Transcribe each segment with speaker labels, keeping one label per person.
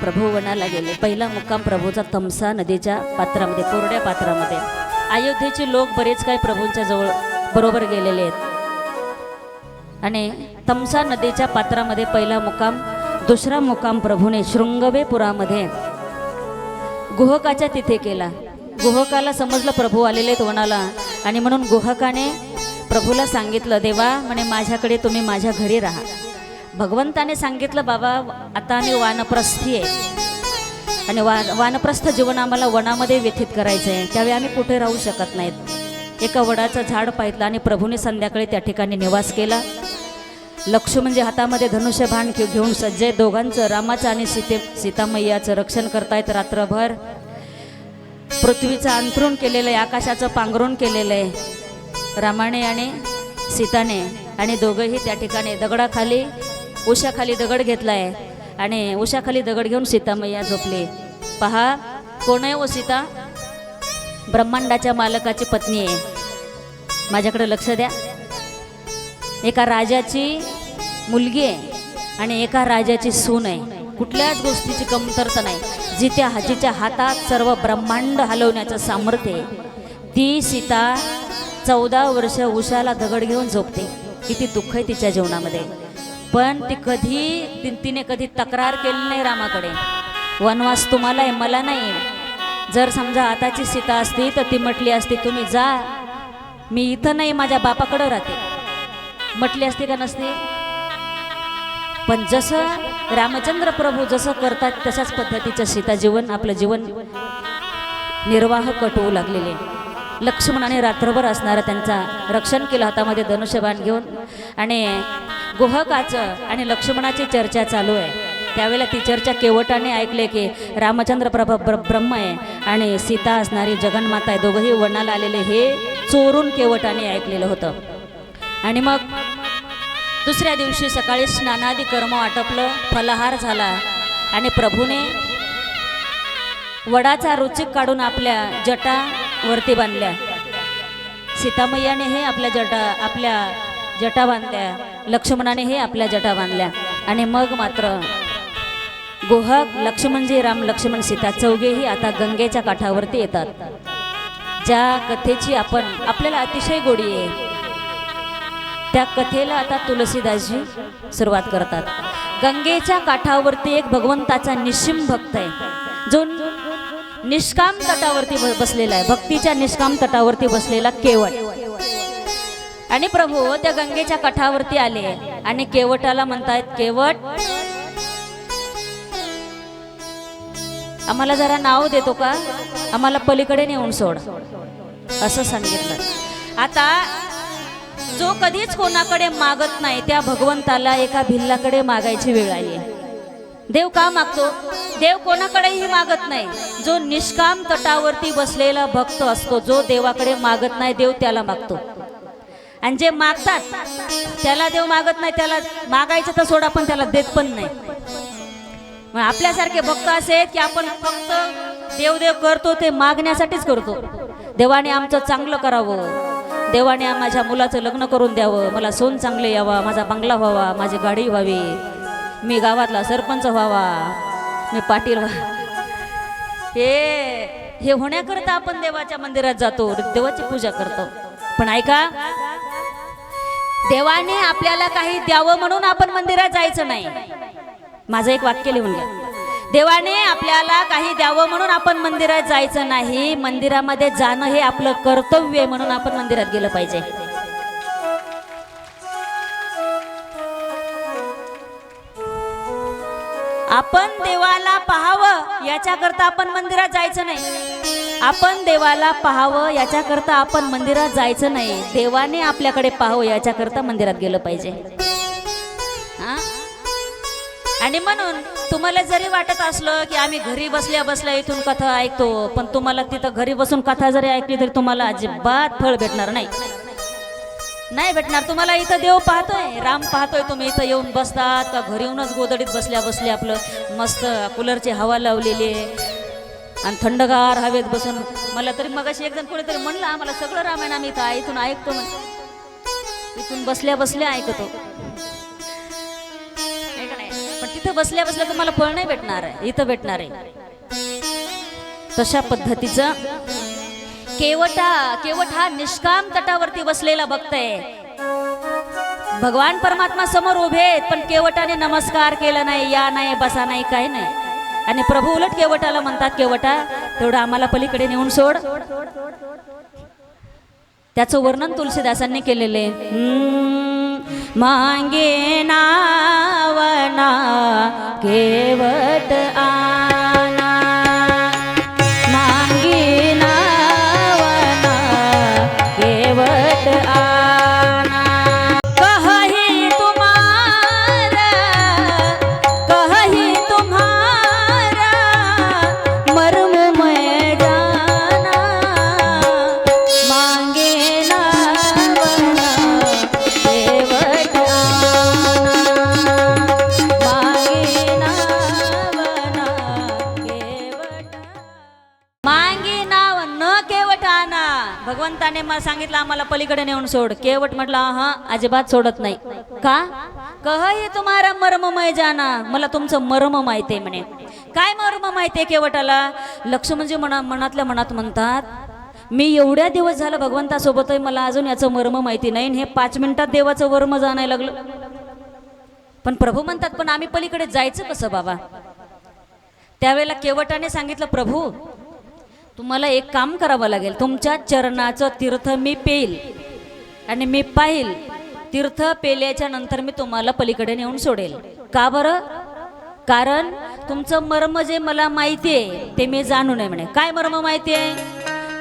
Speaker 1: प्रभू वनाला गेले. पहिला मुक्काम प्रभूचा तमसा नदीच्या पात्रामध्ये, कोरड्या पात्रामध्ये. अयोध्येचे लोक बरेच काही प्रभूंच्या जवळ बरोबर गेलेले आहेत आणि तमसा नदीच्या पात्रामध्ये पहिला मुक्काम. दुसरा मुक्काम प्रभूने शृंगवेपुरामध्ये गुहकाच्या तिथे केला. गुहकाला समजलं प्रभू आलेले आहेत वनाला आणि म्हणून गुहकाने प्रभूला सांगितलं, देवा म्हणे माझ्याकडे तुम्ही माझ्या घरी राहा. भगवंताने सांगितलं, बाबा आता आम्ही वानप्रस्थी आहे आणि वानप्रस्थ जीवन आम्हाला वनामध्ये व्यतीत करायचं आहे, त्यावेळी आम्ही कुठे राहू शकत नाहीत. एका वडाचं झाड पाहितलं आणि प्रभूने संध्याकाळी त्या ठिकाणी निवास केला. लक्ष्मणजी हातामध्ये धनुष्यबाण घेऊन सज्ज आहेत. दोघांचं, रामाचं आणि सीतामय्याचं रक्षण करतायत रात्रभर. पृथ्वीचं अंतरून केलेलं आहे, आकाशाचं पांघरून केलेलं आहे रामाने आणि सीताने. आणि दोघंही त्या ठिकाणी दगडाखाली, उशाखाली दगड घेतला आहे आणि उशाखाली दगड घेऊन सीतामय्या झोपली. पहा कोण आहे वो सीता? ब्रह्मांडाच्या मालकाची पत्नी आहे. माझ्याकडे लक्ष द्या. एका राजाची मुलगी आहे आणि एका राजाची सून आहे. कुठल्याच गोष्टीची कमतरता नाही. जिच्या हातात सर्व ब्रह्मांड हलवण्याचं सामर्थ्य आहे. ती सीता 14 वर्ष उशाला दगड घेऊन झोपते. किती दुःख आहे तिच्या जीवनामध्ये. पण तिने कधी तक्रार केली नाही रामाकडे, वनवास तुम्हाला आहे मला नाही. जर समजा आताची सीता असती तर ती म्हटली असती, तुम्ही जा, मी इथं नाही माझ्या बापाकडं राहते, म्हटली असती का नसती? पण जसं रामचंद्र प्रभू जसं करतात तशाच पद्धतीचं सीता जीवन, आपलं जीवन निर्वाह कटवू लागलेले. लक्ष्मणाने रात्रभर असणारं त्यांचा रक्षण केलं हातामध्ये धनुष्यबाण घेऊन. आणि गुहकाचं आणि लक्ष्मणाची चर्चा चालू आहे. त्यावेळेला ती चर्चा केवटाने ऐकले की रामचंद्र प्रभू ब्रह्म आहे आणि सीता असणारी जगन्माता आहे. दोघंही वनाला आलेले हे चोरून केवटाने ऐकलेलं होतं. आणि मग दुसऱ्या दिवशी सकाळी स्नानादी कर्म आटपलं, फलाहार झाला आणि प्रभूने वडाचा रुचिक काढून आपल्या जटावरती बांधल्या. सीतामय्याने हे आपल्या जटा बांधल्या, लक्ष्मणाने हे आपल्या जटा बांधल्या. आणि मग मात्र गुहक, लक्ष्मणजी, राम लक्ष्मण सीता चौघेही आता गंगेच्या काठावरती येतात. ज्या कथेची आपल्याला अतिशय गोडी आहे त्या कथेला आता तुलसीदासजी सुरुवात करतात. गंगेच्या काठावरती एक भगवंताचा निश्चिम भक्त आहे जो निष्काम तटावरती बसलेला आहे. भक्तीच्या निष्काम तटावरती बसलेला केवट. आणि प्रभू त्या गंगेच्या काठावरती आले आणि केवटाला म्हणतायत, केवट आम्हाला जरा नाव देतो का? आम्हाला पलीकडे नेऊन सोड, असं सांगितलं. आता जो कधीच कोणाकडे मागत नाही त्या भगवंताला एका भिल्लाकडे मागायची वेळ आली. देव का मागतो? देव कोणाकडेही मागत नाही. जो निष्काम तटावरती बसलेला भक्त असतो, जो देवाकडे मागत नाही, देव त्याला मागतो. आणि जे मागतात त्याला देव मागत नाही. त्याला मागायचं तर सोडा, पण त्याला देत पण नाही. आपल्यासारखे भक्त असे की आपण फक्त देव करतो ते मागण्यासाठीच करतो. देवाने आमचं चांगलं करावं, देवाने माझ्या मुलाचं लग्न करून द्यावं, मला सोन चांगले यावा, माझा बंगला व्हावा, माझी गाडी व्हावी, मी गावातला सरपंच व्हावा, मी पाटील हे होण्याकरता आपण देवाच्या मंदिरात जातो, देवाची पूजा करतो. पण ऐका, देवाने आपल्याला काही द्यावं म्हणून आपण मंदिरात जायचं नाही. माझं एक वाक्य लिहून घ्या. देवाने आपल्याला काही द्यावं म्हणून आपण मंदिरात जायचं नाही. मंदिरामध्ये जाणं हे आपलं कर्तव्य आहे म्हणून आपण मंदिरात गेलं पाहिजे. आपण देवाला पाहावं याच्याकरता आपण मंदिरात जायचं नाही. आपण देवाला पाहावं याच्याकरता आपण मंदिरात जायचं नाही. देवाने आपल्याकडे पाहावं याच्याकरता मंदिरात गेलं पाहिजे. आणि म्हणून तुम्हाला जरी वाटत असलं की आम्ही घरी बसल्या बसल्या इथून कथा ऐकतो, पण तुम्हाला तिथं घरी बसून कथा जरी ऐकली तरी तुम्हाला अजिबात फळ भेटणार नाही भेटणार. तुम्हाला इथं देव पाहतोय, राम पाहतोय. तुम्ही इथं येऊन बसतात का घरी येऊनच गोदडीत बसल्या बसल्या आपलं मस्त कूलरची हवा लावलेली आणि थंडगार हवेत बसून. मला तरी मगाशी एक जण कोणीतरी म्हणलं, आम्हाला सगळं रामायण आम्ही इथून ऐकतो, इथून बसल्या बसल्या ऐकतो. पण तिथं तिथं बसल्या बसल्या तुम्हाला फळ नाही भेटणार आहे, इथं भेटणार आहे. तशा पद्धतीचं केवट हा निष्काम तटावरती बसलेला भक्त आहे. भगवान परमात्मा समोर उभे आहेत, पण केवटाने नमस्कार केला नाही, या नाही, बसा नाही, काय नाही. आणि प्रभू उलट केवटाला म्हणतात, केवटा तेवढं आम्हाला पलीकडे नेऊन सोड. त्याचं वर्णन तुलसीदासांनी केलेले. मांगे नावना केवट आना, मांगे नावना केवट आना. कहीं तुम्हारा मर्म मैं जाना, मांगे नावना केवट आना, मांगे नावना केवट. मांगे नाव न केवट आना. भगवंताने मला सांगितलं आम्हाला पलीकडे नेऊन सोड. केवट म्हटलं हा अजिबात सोडत नाही. का? कही तुम्हारा मर्ममय जाना, मला तुमचं मर्म माहिती आहे म्हणे. काय मर्म माहिती आहे केवटाला? लक्ष म्हणजे मनातल्या मनात म्हणतात, मी एवढ्या दिवस झालं भगवंतासोबत आहे, मला अजून याचं मर्म माहिती नाही. हे 5 मिनिटात देवाचं वर्म जाणायला लागलं. पण प्रभू म्हणतात, पण आम्ही पलीकडे जायचं कसं बाबा? त्यावेळेला केवटाने सांगितलं, प्रभू तुम्हाला एक काम करावं लागेल. तुमच्या चरणाचं तीर्थ मी पेईल आणि मी पाहिल. तीर्थ पेल्याच्या नंतर मी तुम्हाला पलीकडे नेऊन सोडेल. का बरं? कारण तुमचं मर्म जे मला माहिती आहे ते मी जाणू नये म्हणे. काय मर्म माहिती आहे?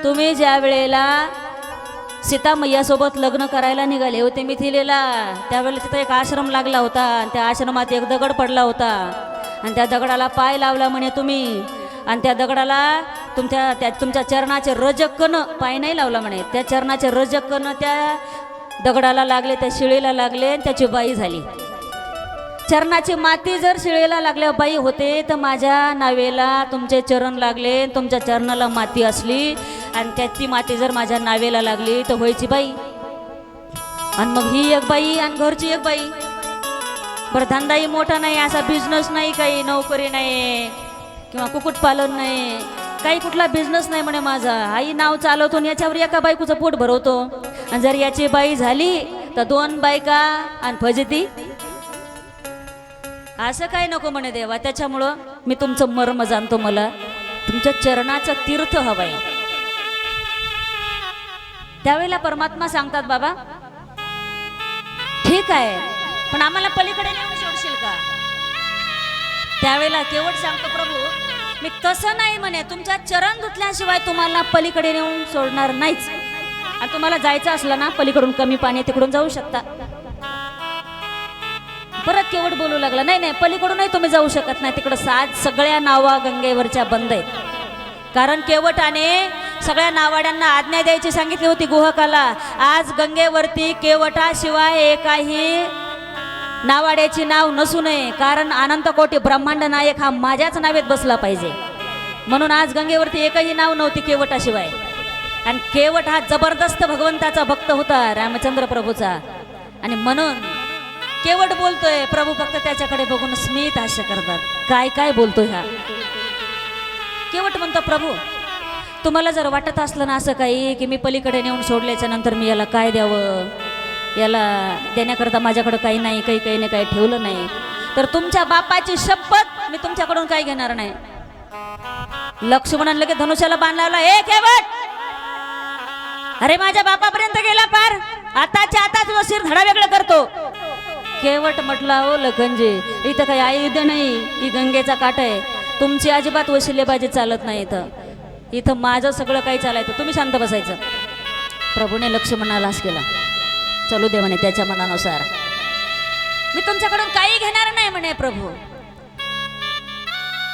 Speaker 1: तुम्ही ज्या वेळेला सीता मैयासोबत लग्न करायला निघाले होते मिथिलेला, त्यावेळेला तिथं एक आश्रम लागला होता. त्या आश्रमात एक दगड पडला होता आणि त्या दगडाला पाय लावला म्हणे तुम्ही. आणि त्या दगडाला तुमच्या चरणाचे रजक कण, पाय नाही लावला म्हणे, त्या चरणाचे रजक कण त्या दगडाला लागले, त्या शिळेला लागले आणि त्याची बाई झाली. चरणाची माती जर शिळेला लागल्या बाई होते, तर माझ्या नावेला तुमचे चरण लागले, तुमच्या चरणाला माती असली आणि ती माती जर माझ्या नावेला लागली तर व्हायची बाई. आणि मग ही एक बाई आणि घरची एक बाई. बरं, धंदाही मोठा नाही, असा बिझनेस नाही, काही नोकरी नाही किंवा कुक्कुटपालन नाही, काही कुठला बिझनेस नाही म्हणे माझा. आई नाव चालवतो आणि याच्यावर एका बायकोचं पोट भरवतो. आणि जर याची बाई झाली तर 2 बायका आणि फजिती. असं काय नको म्हणे देवा. त्याच्यामुळं मी तुमचं मर्म जाणतो, मला तुमच्या चरणाचं तीर्थ हवंय. त्यावेळेला परमात्मा सांगतात, बाबा ठीक आहे, पण आम्हाला पलीकडे नेऊन सोडशील का? त्यावेळेला केवट सांगतो, प्रभू मी तसं नाही म्हणे, तुमच्या चरण धुतल्याशिवाय तुम्हाला पलीकडे नेऊन सोडणार नाहीच. आणि तुम्हाला जायचं असलं ना, पलीकडून कमी पाणी तिकडून जाऊ शकता. परत केवट बोलू लागला, नाही नाही, पलीकडूनही तुम्ही जाऊ शकत नाही, तिकडं सगळ्या नावा गंगेवरच्या बंद आहेत. कारण केवटाने सगळ्या नावाड्यांना आज्ञा द्यायची सांगितली होती गुहकाला. आज गंगेवरती केवटाशिवाय एकाही नावाड्याची नाव नसू नये, कारण अनंत कोटी ब्रह्मांड नायक हा माझ्याच नावेत बसला पाहिजे. म्हणून आज गंगेवरती एकही नाव नव्हती केवटाशिवाय. आणि केवट हा जबरदस्त भगवंताचा भक्त होता, रामचंद्र प्रभूचा. आणि म्हणून केवट बोलतोय, प्रभू फक्त त्याच्याकडे बघून स्मित हास्य करतात. काय काय बोलतोय हा केवट? म्हणतो, प्रभू तुम्हाला जर वाटत असलं ना असं काही की मी पलीकडे नेऊन सोडल्याच्या नंतर मी याला काय द्यावं, याला देण्याकरता माझ्याकडं काही नाही, काही नाही, काही ठेवलं नाही, तर तुमच्या बापाची शपथ मी तुमच्याकडून काही घेणार नाही. लक्ष्मणाने लगेच धनुष्याला बाण लावला. ए केवट, अरे माझ्या बापापर्यंत गेला पार, आताच्या आता तुझं शिर धडा वेगळं करतो. केवट म्हटला, ओ लखनजी, इथं काही आयुध नाही, ही गंगेचा काठ आहे, तुमची अजिबात वशिलेबाजी चालत नाही. इथं माझं सगळं काही चालायचं, तुम्ही शांत बसायचं. प्रभूने लक्ष्मणाला आस केला, चलू दे म्हणे त्याच्या मनानुसार, मी तुमच्याकडून काही घेणार नाही म्हणे प्रभू.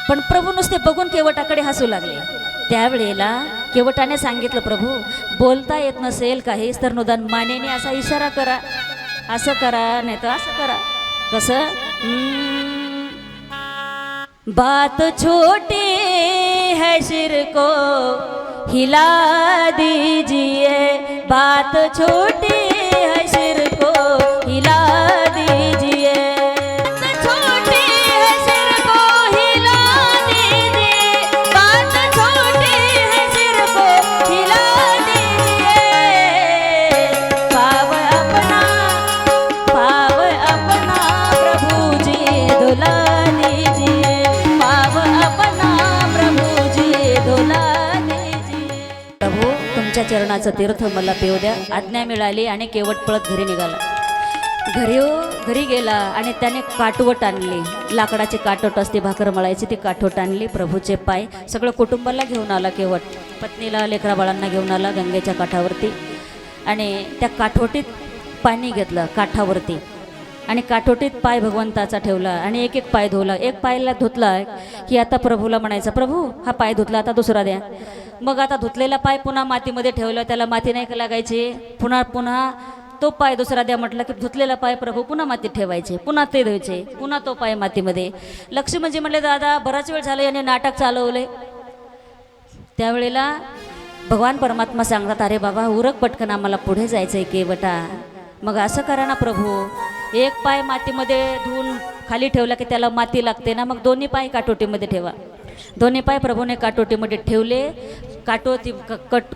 Speaker 1: पण प्रभू नुसते बघून केवटाकडे हसू लागले. त्यावेळेला केवटाने सांगितलं, प्रभू बोलता येत नसेल काहीच तर निदान मानेने असा इशारा करा, असं करा, नाही तर असं करा. कसं? बात छोटी है सिर को हिला दीजिए, बात छोटी है सिर को हिला दीजिए, छोटी है प्रभूच्या चरणाचं तीर्थ मला पिऊ द्या. आज्ञा मिळाली आणि केवट पळत घरी निघाला. घरी गेला आणि त्याने काटवट आणली, लाकडाची काटवट असते भाकर मळायची, ती काटवट आणली. प्रभूचे पाय सगळं कुटुंबाला घेऊन आला केवट, पत्नीला लेकरा बाळांना घेऊन आला गंगेच्या काठावरती आणि त्या काठोटीत पाणी घेतलं काठावरती आणि काठोटीत पाय भगवंताचा ठेवला आणि एक एक पाय धुवला. एक पायला धुतला की आता प्रभूला म्हणायचं, प्रभू हा पाय धुतला आता दुसरा द्या. मग आता धुतलेला पाय पुन्हा मातीमध्ये ठेवला, त्याला माती नाही लागायची. पुन्हा तो पाय दुसरा द्या म्हटलं की धुतलेला पाय प्रभू पुन्हा मातीत ठेवायचे, पुन्हा ते धुवायचे, पुन्हा तो पाय मातीमध्ये. लक्ष्मी म्हणजे म्हणले, दादा बराच वेळ झालं याने नाटक चालवले. त्यावेळेला भगवान परमात्मा सांगतात, अरे बाबा उरक पटकन, आम्हाला पुढे जायचं आहे केवटा. मग असं करा ना प्रभू, एक पाय मातीमध्ये धुवून खाली ठेवला की त्याला माती लागते ना, मग दोन्ही पाय काटोटीमध्ये ठेवा. दोन्ही पाय प्रभूने काटोटीमध्ये ठेवले.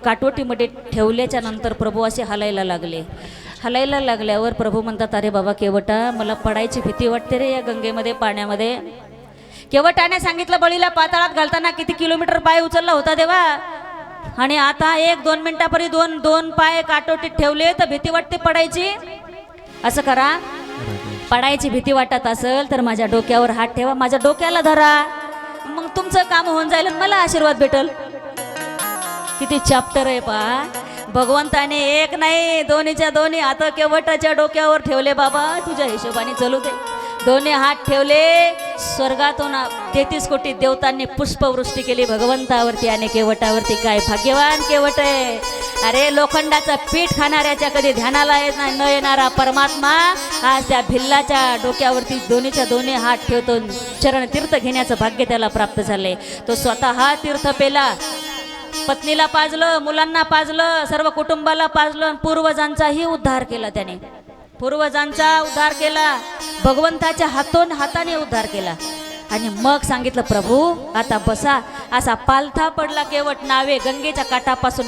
Speaker 1: काटोटीमध्ये ठेवल्याच्या नंतर प्रभू असे हलायला लागल्यावर प्रभू म्हणतात, अरे बाबा केवटा, मला पडायची भीती वाटते रे या गंगेमध्ये, पाण्यामध्ये. केवटाने सांगितलं, बळीला पाताळात घालताना किती किलोमीटर पाय उचलला होता देवा, आणि आता 1-2 मिनिटापूर्वी दोन पाय काटोटीत ठेवले तर भीती वाटते पडायची. असं करा, पडायची भीती वाटत असेल तर माझ्या डोक्यावर हात ठेवा, माझ्या डोक्याला धरा, मग तुमचं काम होऊन जाईल आणि मला आशीर्वाद भेटल. किती चॅप्टर आहे पहा. भगवंताने एक नाही दोन्हीच्या दोन्ही हात केवटाच्या डोक्यावर ठेवले. बाबा तुझ्या हिशोबाने चलू दे. दोन्ही हात ठेवले, स्वर्गातून 33 कोटी देवतांनी पुष्पवृष्टी केली भगवंतावरती आणि केवटावरती. काय भाग्यवान केवट आहे. अरे लोखंडाचं पीठ खाणाऱ्याच्या कधी ध्यानाला न येणारा परमात्मा आज त्या भिल्लाच्या डोक्यावरती दोन्हीच्या दोन्ही हात ठेवतो. चरण तीर्थ घेण्याचं भाग्य त्याला प्राप्त झाले. तो स्वतः तीर्थ पेला, पत्नीला पाजलं, मुलांना पाजलं, सर्व कुटुंबाला पाजलं, पूर्वजांचाही उद्धार केला त्याने. पूर्वजांचा उद्धार केला, भगवंताच्या हाताने उद्धार केला. आणि मग सांगितलं, प्रभू आता बसा. असा पालथा पडला केवट नावे, गंगेच्या काठापासून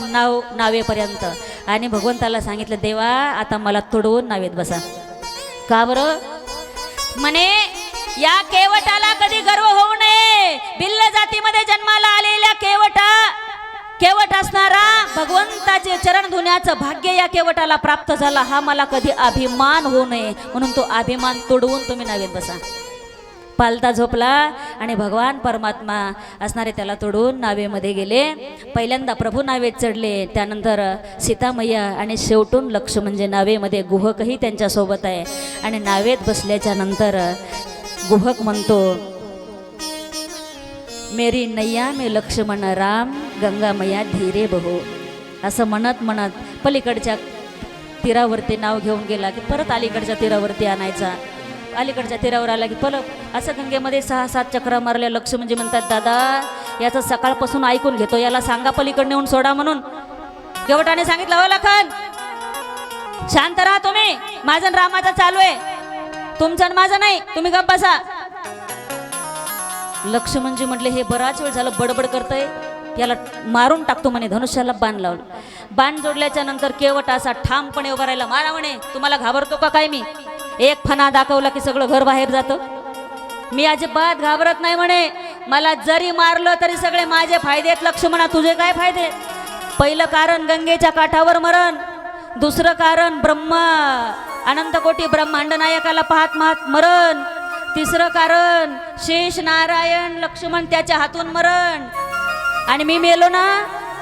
Speaker 1: नावेपर्यंत. आणि भगवंताला सांगितलं, देवा आता मला तुडवून नावेत बसा. का बरं? म्हणे या केवटाला कधी गर्व होऊ नये. भिल्ल जातीमध्ये जन्माला आलेल्या केवट असणारा भगवंताचे चरण धुण्याचं भाग्य या केवटाला प्राप्त झाला. हा मला कधी अभिमान होऊ नये, म्हणून तो अभिमान तोडवून तुम्ही नावेत बसा. पालता झोपला आणि भगवान परमात्मा असणारे त्याला तोडून नावेमध्ये गेले. पहिल्यांदा प्रभू नावेत चढले, त्यानंतर सीतामय्या आणि शेवटून लक्ष म्हणजे नावेमध्ये गुहकही त्यांच्यासोबत आहे. आणि नावेत बसल्याच्या नंतर गुहक म्हणतो, मेरी नैया में लक्ष्मण राम, गंगा मैया धीरे बहो. असं म्हणत पलीकडच्या तीरावरती नाव घेऊन गेला की परत अलीकडच्या तीरावरती आणायचा. अलीकडच्या तीरावर आला की परत असं गंगेमध्ये 6-7 चक्रा मारल्या. लक्ष्मण म्हणजे म्हणतात, दादा याचं सकाळपासून ऐकून घेतो, याला सांगा पलीकडे नेऊन सोडा म्हणून. केवटाने सांगितलं, हो लखन शांत राहा तुम्ही, माझं रामाचं चालू आहे, तुमचं माझं नाही, तुम्ही गप्प बसा. लक्ष्मणजी म्हटले, हे बराच वेळ झालं बडबड करतंय, याला मारून टाकतो म्हणे. धनुष्याला बाण लावलं. बाण जोडल्याच्या नंतर केवट असा ठामपणे उभा राहिला. मारा म्हणे, तुम्हाला घाबरतो का काय मी? एक फणा दाखवला की सगळं घर बाहेर जातं. मी अजिबात घाबरत नाही म्हणे. मला जरी मारलं तरी सगळे माझे फायदे आहेत. लक्ष्मणा तुझे काय फायदे? पहिलं कारण गंगेच्या काठावर मरण, दुसरं कारण अनंतकोटी ब्रह्मांड नायकाला पाहत मरण, तिसरं कारण शेष नारायण लक्ष्मण त्याच्या हातून मरण. आणि मी मेलो ना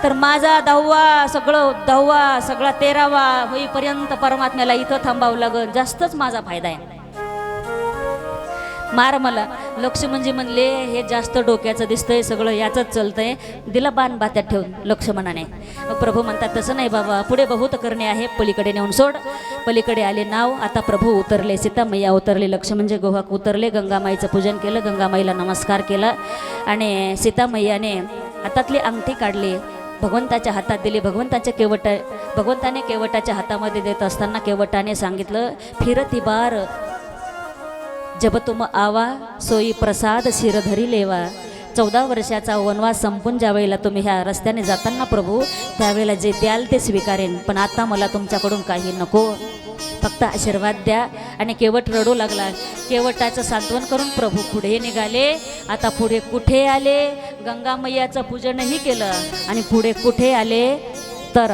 Speaker 1: तर माझा 10वा सगळा 13वा होईपर्यंत परमात्म्याला इथं थांबावं लागल. जास्तच माझा फायदा आहे, मार मला. लक्ष्मणजी म्हणले, हे जास्त डोक्याचं दिसतंय, सगळं याचंच चलतंय. दिला बाण बात्यात ठेवून लक्ष्मणाने. मग प्रभू म्हणतात, तसं नाही बाबा, पुढे बहुत करणे आहे, पलीकडे नेऊन सोड. पलीकडे आले नाव. आता प्रभू उतरले, सीतामय्या उतरले, लक्ष्मणजी गुहाक उतरले. गंगामाईचं पूजन केलं, गंगामाईला नमस्कार केला. आणि सीतामय्याने हातातली अंगठी काढली, भगवंताच्या हातात दिली. भगवंताने केवटाच्या हातामध्ये देत असताना केवटाने सांगितलं, फिरती बार जब तुम आवा, सोई प्रसाद शिरधरी लेवा. 14 वर्षाचा वनवास संपून ज्या वेळेला तुम्ही ह्या रस्त्याने जाताना प्रभू, त्यावेळेला जे द्याल ते स्वीकारेन, पण आता मला तुमच्याकडून काही नको, फक्त आशीर्वाद द्या. आणि केवट रडू लागला. केवटाचं सांत्वन करून प्रभू पुढे निघाले. आता पुढे कुठे आले? गंगा मैयाचं पूजनही केलं आणि पुढे कुठे आले? तर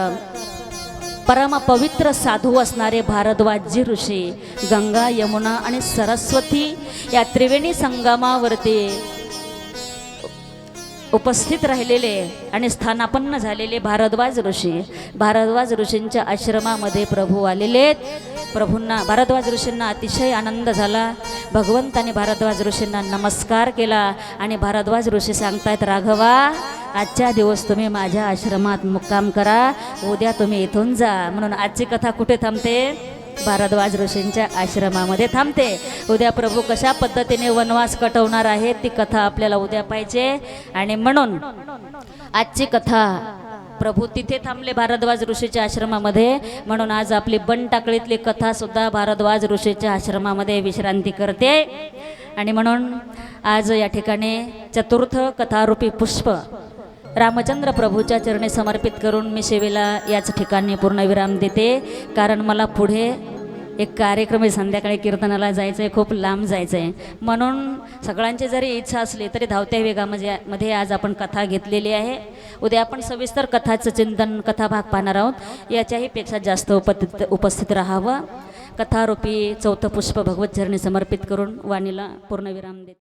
Speaker 1: परम पवित्र साधू असणारे भारद्वाजी ऋषी गंगा यमुना आणि सरस्वती या त्रिवेणी संगमावरती उपस्थित राहिलेले आणि स्थानापन्न झालेले भारद्वाज ऋषींच्या आश्रमामध्ये प्रभू आलेले आहेत। प्रभूंना भारद्वाज ऋषींना अतिशय आनंद झाला। भगवंताने भारद्वाज ऋषींना नमस्कार केला आणि भारद्वाज ऋषी सांगतायत, राघवा आजच्या दिवस तुम्ही माझ्या आश्रमात मुक्काम करा, उद्या तुम्ही इथून जा। म्हणून आजची कथा कुठे थांबते? भारद्वाज ऋषींच्या आश्रमामध्ये थांबते। उद्या प्रभू कशा पद्धतीने वनवास कटवणार आहेत ती कथा आपल्याला उद्या पाहिजे आणि म्हणून आजची कथा प्रभू तिथे थांबले भारद्वाज ऋषीच्या आश्रमामध्ये। म्हणून आज आपली बनटाकळीतली कथा सुद्धा भारद्वाज ऋषीच्या आश्रमामध्ये विश्रांती करते आणि म्हणून आज या ठिकाणी चतुर्थ कथारूपी पुष्प रामचंद्र प्रभूच्या चरणी समर्पित करून मी सेवेला याच ठिकाणी पूर्णविराम देते। कारण मला पुढे एक कार्यक्रम आहे, संध्याकाळी कीर्तनाला जायचं आहे, खूप लांब जायचं आहे। म्हणून सगळ्यांची जरी इच्छा असली तरी धावत्या वेगामध्ये आज आपण कथा घेतलेली आहे। उद्या आपण सविस्तर कथाचं चिंतन कथाभाग पाहणार आहोत। याच्याही पेक्षा जास्त उपस्थित राहावं। कथारूपी चौथं पुष्प भगवत चरणी समर्पित करून वाणीला पूर्णविराम देते।